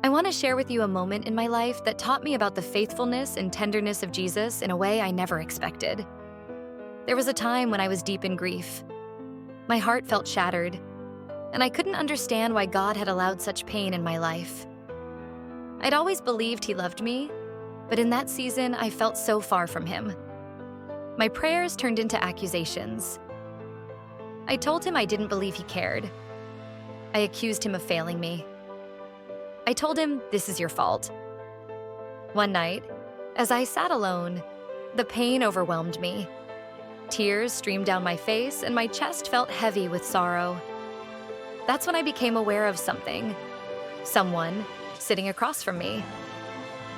I want to share with you a moment in my life that taught me about the faithfulness and tenderness of Jesus in a way I never expected. There was a time when I was deep in grief. My heart felt shattered, and I couldn't understand why God had allowed such pain in my life. I'd always believed He loved me, but in that season, I felt so far from Him. My prayers turned into accusations. I told Him I didn't believe He cared. I accused Him of failing me. I told Him, "This is your fault." One night, as I sat alone, the pain overwhelmed me. Tears streamed down my face, and my chest felt heavy with sorrow. That's when I became aware of someone sitting across from me.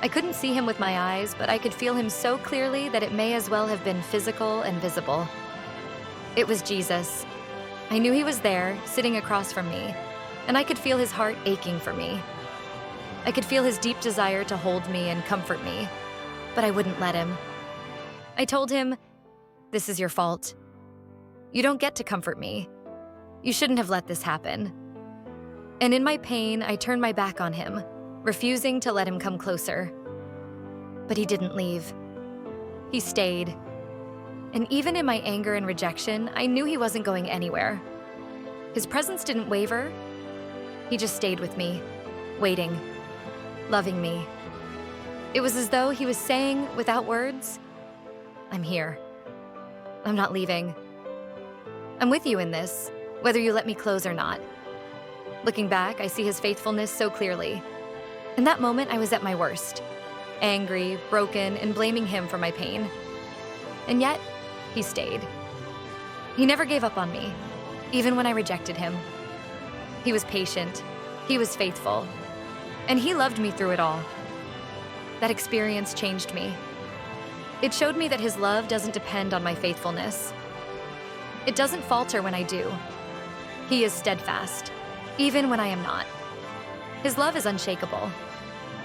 I couldn't see him with my eyes, but I could feel him so clearly that it may as well have been physical and visible. It was Jesus. I knew He was there, sitting across from me, and I could feel His heart aching for me. I could feel His deep desire to hold me and comfort me, but I wouldn't let Him. I told Him, "This is your fault. You don't get to comfort me. You shouldn't have let this happen." And in my pain, I turned my back on Him, refusing to let Him come closer. But He didn't leave. He stayed. And even in my anger and rejection, I knew He wasn't going anywhere. His presence didn't waver. He just stayed with me, waiting, loving me. It was as though He was saying, without words, "I'm here. I'm not leaving. I'm with you in this, whether you let me close or not." Looking back, I see His faithfulness so clearly. In that moment, I was at my worst, angry, broken, and blaming Him for my pain. And yet, He stayed. He never gave up on me, even when I rejected Him. He was patient. He was faithful. And He loved me through it all. That experience changed me. It showed me that His love doesn't depend on my faithfulness. It doesn't falter when I do. He is steadfast, even when I am not. His love is unshakable,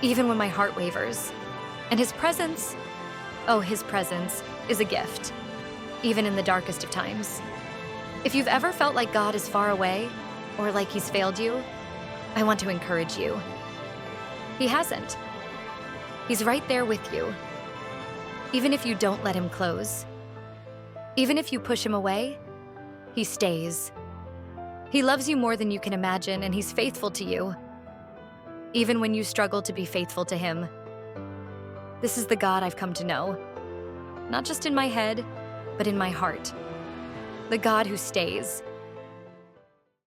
even when my heart wavers. And His presence is a gift, even in the darkest of times. If you've ever felt like God is far away, or like He's failed you, I want to encourage you. He hasn't. He's right there with you. Even if you don't let Him close, even if you push Him away, He stays. He loves you more than you can imagine, and He's faithful to you, even when you struggle to be faithful to Him. This is the God I've come to know, not just in my head, but in my heart. The God who stays,